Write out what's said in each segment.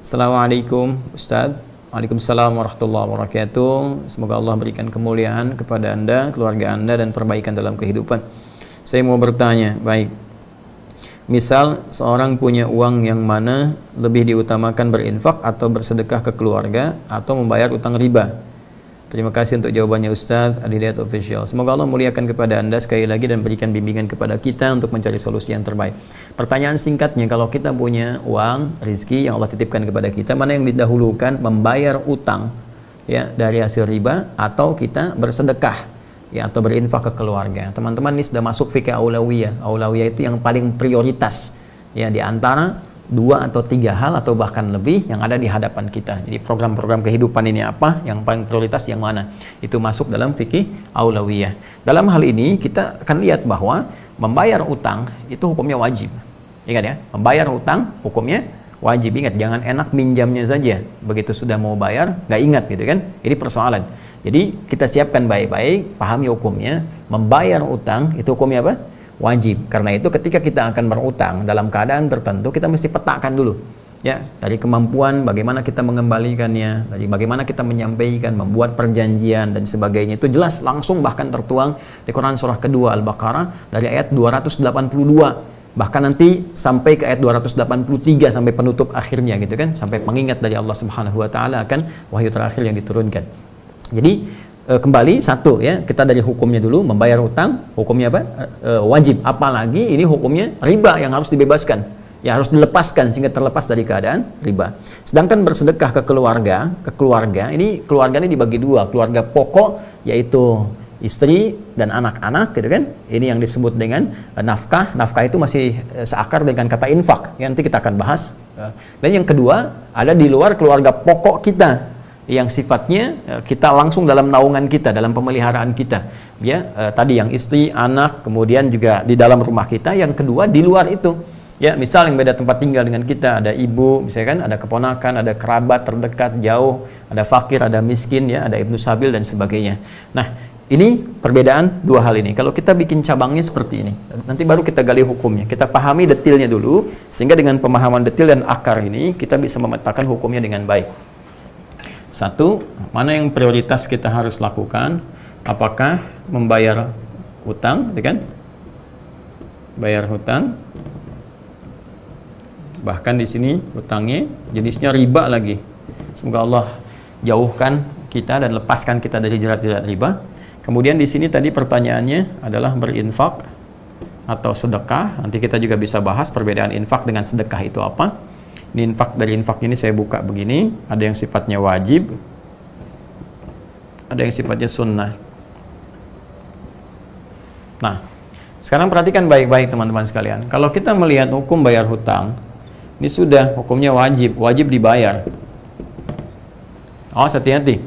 Assalamualaikum Ustadz. Waalaikumsalam warahmatullahi wabarakatuh. Semoga Allah berikan kemuliaan kepada Anda, keluarga Anda, dan perbaikan dalam kehidupan. Saya mau bertanya, baik, misal seorang punya uang yang mana lebih diutamakan berinfak atau bersedekah ke keluarga atau membayar utang riba? Terima kasih untuk jawabannya Ustadz Adidayat Official. Semoga Allah muliakan kepada Anda sekali lagi dan berikan bimbingan kepada kita untuk mencari solusi yang terbaik. Pertanyaan singkatnya, kalau kita punya uang, rizki yang Allah titipkan kepada kita, mana yang didahulukan, membayar utang ya dari hasil riba atau kita bersedekah ya atau berinfak ke keluarga? Teman-teman, ini sudah masuk fikih aulawiyah. Aulawiyah itu yang paling prioritas ya di antara 2 atau 3 hal atau bahkan lebih yang ada di hadapan kita. Jadi program-program kehidupan ini apa, yang paling prioritas yang mana, itu masuk dalam fikih aulawiyah. Dalam hal ini kita akan lihat bahwa membayar utang itu hukumnya wajib. Ingat ya, membayar utang hukumnya wajib. Ingat, jangan enak minjamnya saja, begitu sudah mau bayar nggak ingat gitu kan. Ini persoalan. Jadi kita siapkan baik-baik, pahami hukumnya. Membayar utang itu hukumnya apa? Wajib. Karena itu ketika kita akan berutang dalam keadaan tertentu, kita mesti petakan dulu ya, dari kemampuan bagaimana kita mengembalikannya, dari bagaimana kita menyampaikan, membuat perjanjian dan sebagainya. Itu jelas langsung bahkan tertuang di Quran surah kedua Al-Baqarah dari ayat 282, bahkan nanti sampai ke ayat 283 sampai penutup akhirnya gitu kan, sampai pengingat dari Allah Subhanahu wa taala akan wahyu terakhir yang diturunkan. Jadi kembali satu ya, kita dari hukumnya dulu, membayar utang hukumnya apa? Wajib. Apalagi ini hukumnya riba yang harus dibebaskan, ya harus dilepaskan sehingga terlepas dari keadaan riba. Sedangkan bersedekah ke keluarga ini, keluarga ini dibagi 2, keluarga pokok yaitu istri dan anak-anak gitu kan. Ini yang disebut dengan nafkah. Nafkah itu masih seakar dengan kata infak, ya, nanti kita akan bahas. Dan yang kedua ada di luar keluarga pokok kita, yang sifatnya kita langsung dalam naungan kita, dalam pemeliharaan kita ya, tadi yang istri, anak, kemudian juga di dalam rumah kita. Yang kedua di luar itu ya, misal yang beda tempat tinggal dengan kita, ada ibu misalkan, ada keponakan, ada kerabat terdekat jauh, ada fakir, ada miskin ya, ada ibnu sabil dan sebagainya. Nah, ini perbedaan 2 hal ini. Kalau kita bikin cabangnya seperti ini, nanti baru kita gali hukumnya, kita pahami detailnya dulu, sehingga dengan pemahaman detail dan akar ini kita bisa memetakan hukumnya dengan baik. Satu, mana yang prioritas kita harus lakukan? Apakah membayar utang, kan? Bayar hutang. Bahkan di sini hutangnya jenisnya riba lagi. Semoga Allah jauhkan kita dan lepaskan kita dari jerat-jerat riba. Kemudian di sini tadi pertanyaannya adalah berinfak atau sedekah. Nanti kita juga bisa bahas perbedaan infak dengan sedekah itu apa. Ini infak, dari infak ini saya buka begini, ada yang sifatnya wajib, ada yang sifatnya sunnah. Nah, sekarang perhatikan baik-baik teman-teman sekalian. Kalau kita melihat hukum bayar hutang, ini sudah hukumnya wajib, wajib dibayar. Oh, hati-hati.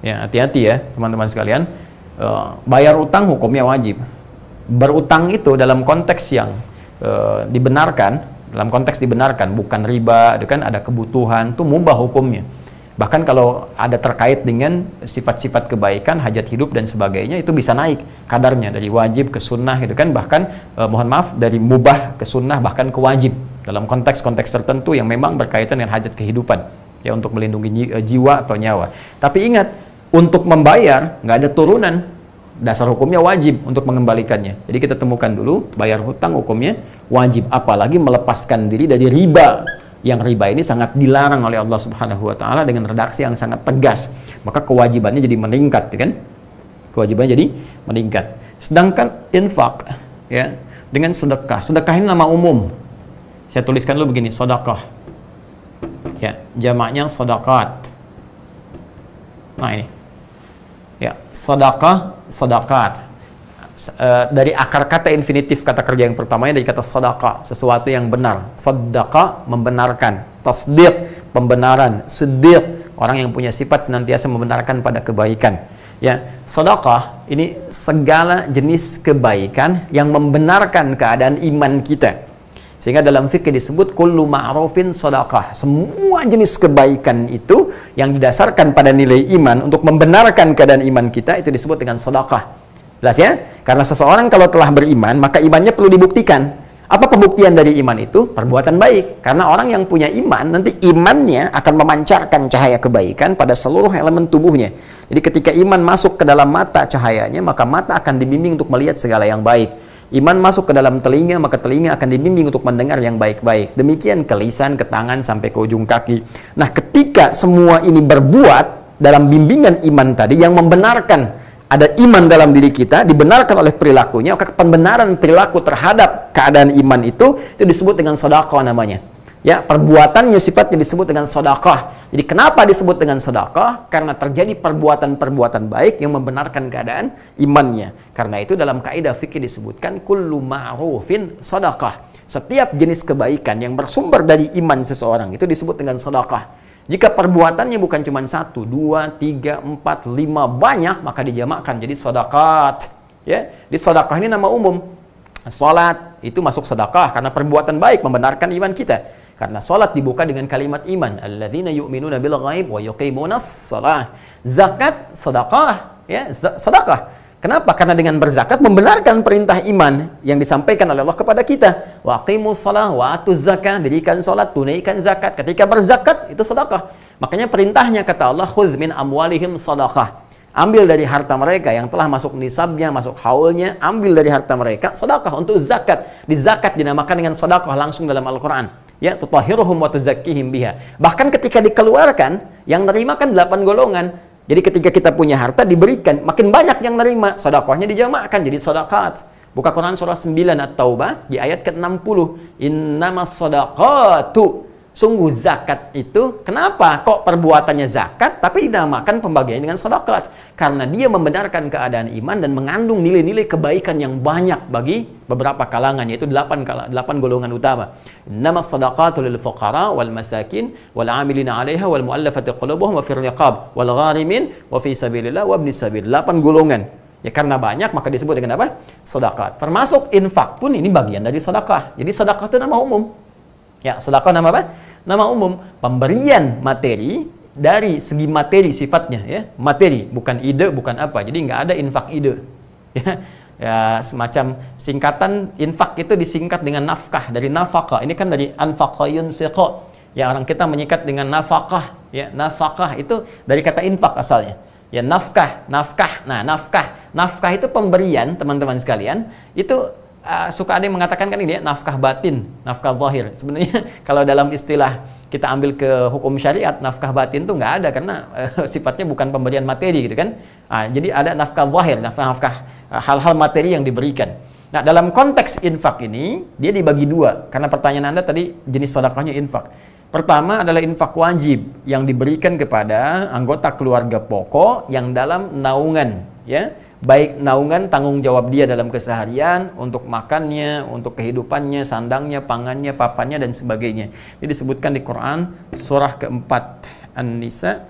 Ya, hati-hati ya teman-teman sekalian. Bayar utang hukumnya wajib. Berutang itu dalam konteks yang dibenarkan, dalam konteks dibenarkan, bukan riba, itu kan ada kebutuhan, itu mubah hukumnya. Bahkan kalau ada terkait dengan sifat-sifat kebaikan, hajat hidup dan sebagainya, itu bisa naik kadarnya dari wajib ke sunnah gitu kan, bahkan mohon maaf, dari mubah ke sunnah bahkan ke wajib dalam konteks-konteks tertentu yang memang berkaitan dengan hajat kehidupan ya, untuk melindungi jiwa atau nyawa. Tapi ingat, untuk membayar nggak ada turunan, dasar hukumnya wajib untuk mengembalikannya. Jadi kita temukan dulu, bayar hutang hukumnya wajib, apalagi melepaskan diri dari riba, yang riba ini sangat dilarang oleh Allah Subhanahu wa taala dengan redaksi yang sangat tegas. Maka kewajibannya jadi meningkat, kan? Kewajibannya jadi meningkat. Sedangkan infak ya, dengan sedekah. Sedekah ini nama umum. Saya tuliskan dulu begini, sedekah. Ya, jamaknya sedaqat. Nah, ini. Ya, sedekah, sedaqat. Dari akar kata infinitif kata kerja yang pertamanya dari kata sedekah, sesuatu yang benar. Sedekah membenarkan, tasdiq pembenaran, siddiq orang yang punya sifat senantiasa membenarkan pada kebaikan. Ya, sedekah ini segala jenis kebaikan yang membenarkan keadaan iman kita. Sehingga dalam fikih disebut kullu ma'rufin sedekah. Semua jenis kebaikan itu yang didasarkan pada nilai iman untuk membenarkan keadaan iman kita itu disebut dengan sedekah. Jelas ya? Karena seseorang kalau telah beriman, maka imannya perlu dibuktikan. Apa pembuktian dari iman itu? Perbuatan baik. Karena orang yang punya iman, nanti imannya akan memancarkan cahaya kebaikan pada seluruh elemen tubuhnya. Jadi ketika iman masuk ke dalam mata cahayanya, maka mata akan dibimbing untuk melihat segala yang baik. Iman masuk ke dalam telinga, maka telinga akan dibimbing untuk mendengar yang baik-baik. Demikian ke lisan, ke tangan, sampai ke ujung kaki. Nah, ketika semua ini berbuat dalam bimbingan iman tadi yang membenarkan ada iman dalam diri kita, dibenarkan oleh perilakunya, maka pembenaran perilaku terhadap keadaan iman itu disebut dengan sedekah namanya. Ya, perbuatannya sifatnya disebut dengan sedekah. Jadi kenapa disebut dengan sedekah? Karena terjadi perbuatan-perbuatan baik yang membenarkan keadaan imannya. Karena itu dalam kaidah fikih disebutkan kullu ma'rufin sedekah. Setiap jenis kebaikan yang bersumber dari iman seseorang itu disebut dengan sedekah. Jika perbuatannya bukan cuma 1, 2, 3, 4, 5 banyak, maka dijamakkan jadi sedekah. Ya, di sedekah ini nama umum. Salat itu masuk sedekah karena perbuatan baik membenarkan iman kita. Karena salat dibuka dengan kalimat iman, alladzina yu'minuna bil ghaib wa yuqimunas shalah. Zakat sedekah, ya, sedekah. Kenapa? Karena dengan berzakat membenarkan perintah iman yang disampaikan oleh Allah kepada kita. Wa aqimus shalah wa atuz zakah, dirikan salat, tunaikan zakat. Ketika berzakat itu sedekah. Makanya perintahnya kata Allah, khudz min amwalihim sadaqah. Ambil dari harta mereka yang telah masuk nisabnya, masuk haulnya, ambil dari harta mereka sedekah untuk zakat. Di zakat dinamakan dengan sedekah langsung dalam Al-Qur'an. Ya, tutahhiruhum wa tuzakkihim biha. Bahkan ketika dikeluarkan, yang nerima kan 8 golongan. Jadi ketika kita punya harta diberikan, makin banyak yang nerima, sedekahnya dijamakkan jadi sedekah. Buka Quran surah 9 At-Taubah di ayat ke-60. Innamas shadaqatu. Sungguh zakat itu, kenapa kok perbuatannya zakat tapi dinamakan pembagian dengan sedekah? Karena dia membenarkan keadaan iman dan mengandung nilai-nilai kebaikan yang banyak bagi beberapa kalangan, yaitu 8 golongan utama. Innamas shadaqatu lil fuqara wal masakin wal 'amilina 'alaiha wal mu'allafati qulubuhum wa fir riqab wal gharimin wa fi sabilillah wa ibnis sabil. 8 golongan. Ya, karena banyak maka disebut dengan apa? Sedekah. Termasuk infak pun ini bagian dari sedekah. Jadi sedekah itu nama umum. Ya, sedekah nama apa? Nama umum. Pemberian materi dari segi materi sifatnya, ya. Materi, bukan ide, bukan apa. Jadi nggak ada infak ide. Ya, ya, semacam singkatan infak itu disingkat dengan nafkah, dari nafkah. Ini kan dari anfaqa yunfiqu. Ya, orang kita menyikat dengan nafkah. Ya, nafkah itu dari kata infak asalnya. Ya, nafkah. Nah, nafkah itu pemberian, teman-teman sekalian. Itu suka ada yang mengatakan kan ini ya, nafkah batin, nafkah zahir. Sebenarnya kalau dalam istilah kita ambil ke hukum syariat, nafkah batin itu nggak ada karena sifatnya bukan pemberian materi gitu kan. Jadi ada nafkah zahir, nafkah hal-hal materi yang diberikan. Nah, dalam konteks infak ini dia dibagi dua karena pertanyaan Anda tadi jenis sedekahnya infak. Pertama adalah infak wajib yang diberikan kepada anggota keluarga pokok yang dalam naungan, ya. Baik naungan tanggung jawab dia dalam keseharian, untuk makannya, untuk kehidupannya, sandangnya, pangannya, papannya, dan sebagainya. Ini disebutkan di Quran surah keempat An-Nisa,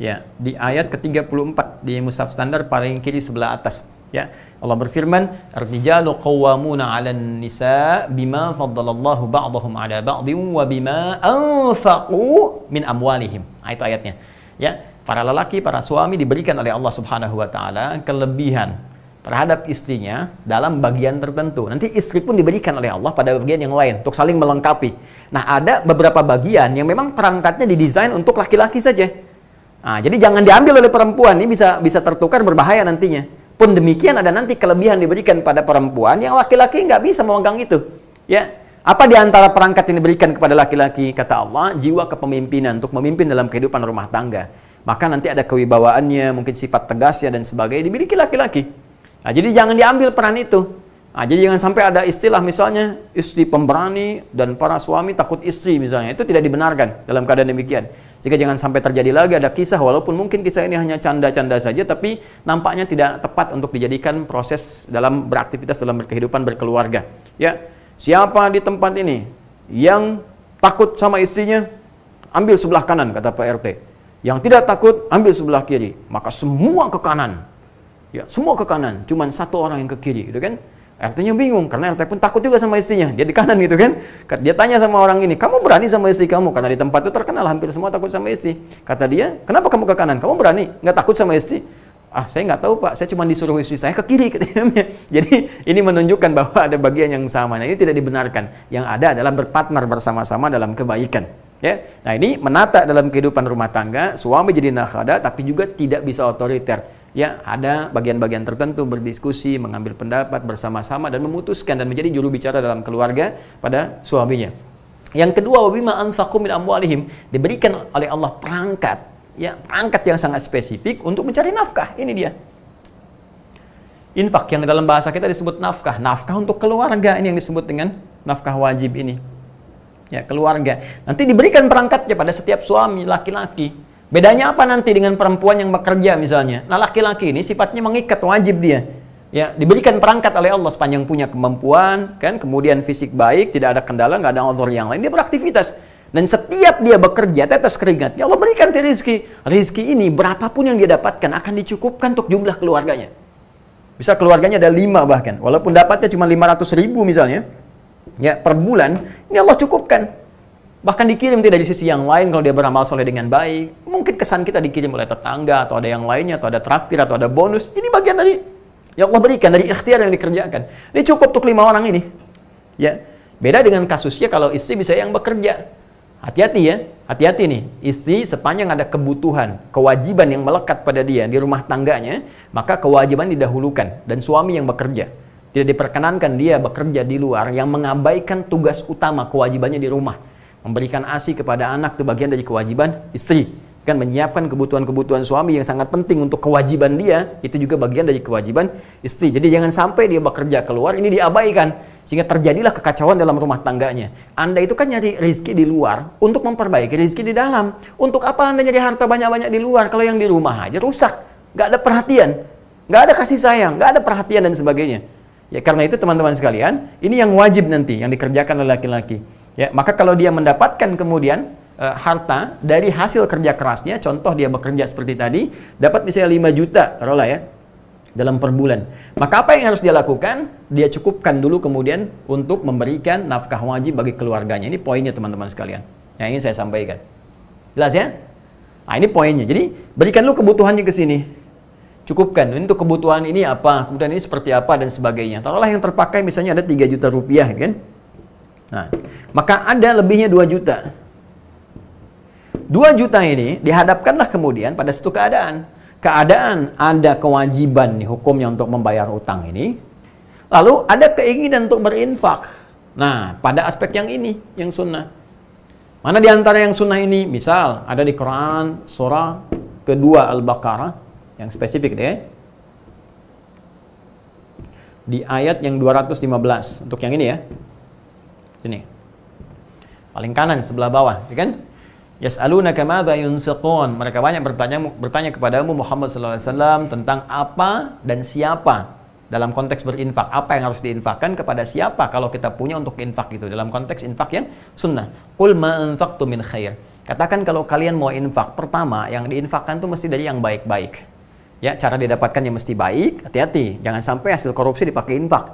ya, di ayat ke-34 di mushaf standar paling kiri sebelah atas. Ya, Allah berfirman, "Ar-rijalu qawwamuna 'alan nisa bima faddalallahu ba'dahum 'ala ba'dhin wa bima anfaqu min amwalihim." Itu ayatnya. Ya, para lelaki, para suami diberikan oleh Allah Subhanahu wa taala kelebihan terhadap istrinya dalam bagian tertentu. Nanti istri pun diberikan oleh Allah pada bagian yang lain untuk saling melengkapi. Nah, ada beberapa bagian yang memang perangkatnya didesain untuk laki-laki saja. Nah, jadi jangan diambil oleh perempuan, ini bisa tertukar berbahaya nantinya. Pun demikian ada nanti kelebihan diberikan pada perempuan yang laki-laki nggak bisa memegang itu. Ya, apa di antara perangkat yang diberikan kepada laki-laki? Kata Allah, jiwa kepemimpinan untuk memimpin dalam kehidupan rumah tangga. Maka nanti ada kewibawaannya, mungkin sifat tegasnya dan sebagainya dimiliki laki-laki. Nah, jadi jangan diambil peran itu. Nah, jadi jangan sampai ada istilah misalnya istri pemberani dan para suami takut istri misalnya. Itu tidak dibenarkan dalam keadaan demikian. Sehingga jangan sampai terjadi lagi ada kisah, walaupun mungkin kisah ini hanya canda-canda saja, tapi nampaknya tidak tepat untuk dijadikan proses dalam beraktivitas dalam berkehidupan berkeluarga. Ya, siapa di tempat ini yang takut sama istrinya, ambil sebelah kanan, kata Pak RT. Yang tidak takut, ambil sebelah kiri. Maka semua ke kanan. Ya, semua ke kanan. Cuman satu orang yang ke kiri, gitu kan? RT-nya bingung, karena RT pun takut juga sama istrinya. Dia di kanan gitu kan. Dia tanya sama orang ini, kamu berani sama istri kamu? Karena di tempat itu terkenal hampir semua takut sama istri. Kata dia, kenapa kamu ke kanan? Kamu berani? Nggak takut sama istri? Saya nggak tahu Pak, saya cuma disuruh istri saya ke kiri. Jadi ini menunjukkan bahwa ada bagian yang sama. Nah, ini tidak dibenarkan. Yang ada adalah berpartner bersama-sama dalam kebaikan. Ya, nah ini menata dalam kehidupan rumah tangga, suami jadi nakhada, tapi juga tidak bisa otoriter. Ya, ada bagian-bagian tertentu berdiskusi, mengambil pendapat bersama-sama dan memutuskan dan menjadi juru bicara dalam keluarga pada suaminya. Yang kedua, wabima anfaqu min amwalihim, diberikan oleh Allah perangkat, ya, perangkat yang sangat spesifik untuk mencari nafkah. Ini dia. Infak yang dalam bahasa kita disebut nafkah. Nafkah untuk keluarga, ini yang disebut dengan nafkah wajib ini. Ya, keluarga. Nanti diberikan perangkatnya pada setiap suami laki-laki. Bedanya apa nanti dengan perempuan yang bekerja misalnya? Nah, laki-laki ini sifatnya mengikat, wajib dia. Ya, diberikan perangkat oleh Allah sepanjang punya kemampuan, kan, kemudian fisik baik, tidak ada kendala, nggak ada uzur yang lain, dia beraktivitas. Dan setiap dia bekerja, tetes keringatnya, Allah berikan dia rizki. Rizki ini, berapapun yang dia dapatkan, akan dicukupkan untuk jumlah keluarganya. Bisa keluarganya ada 5 bahkan, walaupun dapatnya cuma 500.000 misalnya, ya, per bulan, ini Allah cukupkan. Bahkan dikirim tidak di sisi yang lain kalau dia beramal soleh dengan baik. Mungkin kesan kita dikirim oleh tetangga, atau ada yang lainnya, atau ada traktir, atau ada bonus. Ini bagian dari yang Allah berikan, dari ikhtiar yang dikerjakan. Ini cukup untuk 5 orang ini. Ya, beda dengan kasusnya kalau istri bisa yang bekerja. Hati-hati ya, hati-hati nih. Istri sepanjang ada kebutuhan, kewajiban yang melekat pada dia di rumah tangganya, maka kewajiban didahulukan. Dan suami yang bekerja. Tidak diperkenankan dia bekerja di luar yang mengabaikan tugas utama kewajibannya di rumah. Memberikan ASI kepada anak itu bagian dari kewajiban istri. Kan menyiapkan kebutuhan-kebutuhan suami yang sangat penting untuk kewajiban dia, itu juga bagian dari kewajiban istri. Jadi jangan sampai dia bekerja keluar, ini diabaikan. Sehingga terjadilah kekacauan dalam rumah tangganya. Anda itu kan nyari rezeki di luar untuk memperbaiki rezeki di dalam. Untuk apa Anda nyari harta banyak-banyak di luar kalau yang di rumah aja rusak? Nggak ada perhatian, nggak ada kasih sayang, nggak ada perhatian dan sebagainya. Ya, karena itu teman-teman sekalian, ini yang wajib nanti yang dikerjakan oleh laki-laki. Ya, maka kalau dia mendapatkan kemudian harta dari hasil kerja kerasnya, contoh dia bekerja seperti tadi, dapat misalnya 5 juta, taruhlah ya, dalam per bulan. Maka apa yang harus dia lakukan? Dia cukupkan dulu kemudian untuk memberikan nafkah wajib bagi keluarganya. Ini poinnya teman-teman sekalian, yang ingin saya sampaikan. Jelas ya? Nah, ini poinnya. Jadi, berikan dulu kebutuhannya ke sini. Cukupkan. Untuk kebutuhan ini apa? Kemudian ini seperti apa dan sebagainya. Taruhlah yang terpakai misalnya ada 3 juta rupiah, kan? Nah, maka ada lebihnya 2 juta. 2 juta ini dihadapkanlah kemudian pada satu keadaan. Keadaan ada kewajiban nih hukumnya untuk membayar utang ini. Lalu ada keinginan untuk berinfak. Nah, pada aspek yang ini, yang sunnah. Mana di antara yang sunnah ini? Misal, ada di Quran surah kedua Al-Baqarah, yang spesifik deh. Di ayat yang 215. Untuk yang ini ya. Ini. Paling kanan sebelah bawah, ya kan? Yas'alunaka madza yunfiqun. Mereka banyak bertanya kepadamu Muhammad sallallahu alaihi wasallam tentang apa dan siapa dalam konteks berinfak. Apa yang harus diinfakkan kepada siapa kalau kita punya untuk infak itu dalam konteks infak yang sunnah. Qul ma anfaqtu min khair. Katakan kalau kalian mau infak, pertama yang diinfakkan itu mesti dari yang baik-baik. Ya, cara didapatkannya mesti baik. Hati-hati, jangan sampai hasil korupsi dipakai infak.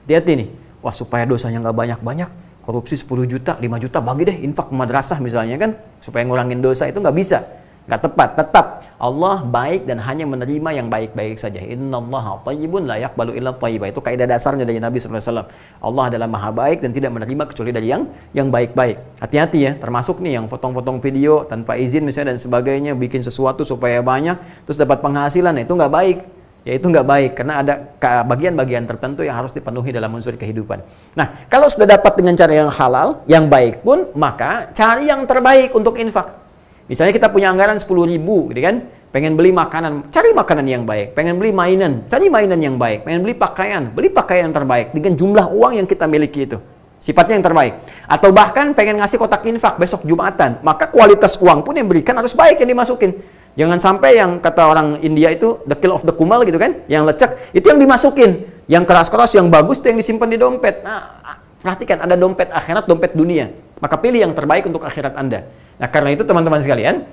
Hati-hati nih. Wah, supaya dosanya nggak banyak-banyak, korupsi 10 juta, 5 juta, bagi deh infak ke madrasah misalnya kan, supaya ngurangin dosa, itu nggak bisa. Nggak tepat. Tetap Allah baik dan hanya menerima yang baik-baik saja. Innallaha thayyibun la yaqbalu illa thayyiba. Itu kaidah dasarnya dari Nabi SAW. Allah adalah maha baik dan tidak menerima kecuali dari yang baik-baik. Hati-hati ya, termasuk nih yang potong-potong video tanpa izin misalnya dan sebagainya, bikin sesuatu supaya banyak, terus dapat penghasilan, itu nggak baik. Ya, itu nggak baik, karena ada bagian-bagian tertentu yang harus dipenuhi dalam unsur kehidupan. Nah, kalau sudah dapat dengan cara yang halal, yang baik pun, maka cari yang terbaik untuk infak. Misalnya kita punya anggaran 10.000, gitu kan? Pengen beli makanan, cari makanan yang baik. Pengen beli mainan, cari mainan yang baik. Pengen beli pakaian yang terbaik dengan jumlah uang yang kita miliki itu. Sifatnya yang terbaik. Atau bahkan pengen ngasih kotak infak besok Jumatan, maka kualitas uang pun yang berikan harus baik yang dimasukin. Jangan sampai yang kata orang India itu the kill of the kumal gitu kan, yang lecek, itu yang dimasukin. Yang keras-keras, yang bagus itu yang disimpan di dompet. Nah, perhatikan, ada dompet akhirat, dompet dunia. Maka pilih yang terbaik untuk akhirat Anda. Nah, karena itu teman-teman sekalian,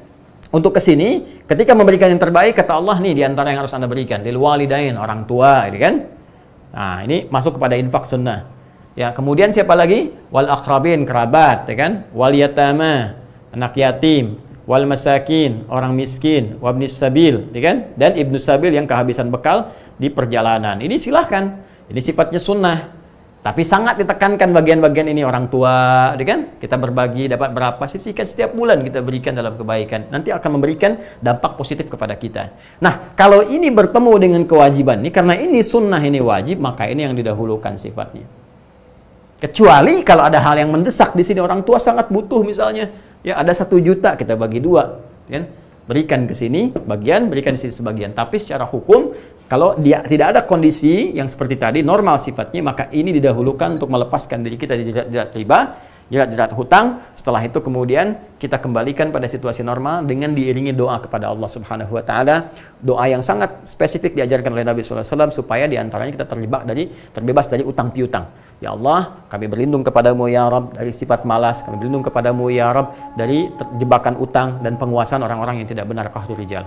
untuk kesini, ketika memberikan yang terbaik, kata Allah nih, diantara yang harus Anda berikan, lil walidain, orang tua, gitu kan. Nah, ini masuk kepada infak sunnah. Ya, kemudian siapa lagi? Wal aqrabin, kerabat, ya kan? Wal yatama, anak yatim. wal masakin, orang miskin, wabnis sabil, ya kan? Dan ibnu sabil yang kehabisan bekal di perjalanan. Ini silahkan. Ini sifatnya sunnah. Tapi sangat ditekankan bagian-bagian ini orang tua, ya kan? Kita berbagi dapat berapa, sisihkan setiap bulan kita berikan dalam kebaikan. Nanti akan memberikan dampak positif kepada kita. Nah, kalau ini bertemu dengan kewajiban ini, karena ini sunnah, ini wajib, maka ini yang didahulukan sifatnya. Kecuali kalau ada hal yang mendesak di sini, orang tua sangat butuh misalnya, ya ada 1 juta kita bagi 2, kan? Berikan ke sini bagian, berikan di sini sebagian. Tapi secara hukum, kalau dia tidak ada kondisi yang seperti tadi, normal sifatnya, maka ini didahulukan untuk melepaskan diri kita dari jerat riba, jerat hutang. Setelah itu kemudian kita kembalikan pada situasi normal dengan diiringi doa kepada Allah Subhanahu wa taala. Doa yang sangat spesifik diajarkan oleh Nabi sallallahu alaihi wasallam supaya diantaranya kita terbebas dari utang piutang. Ya Allah, kami berlindung kepadamu ya Rabb dari sifat malas, kami berlindung kepadamu ya Rabb dari jebakan utang dan penguasaan orang-orang yang tidak benar, qahrul rijal.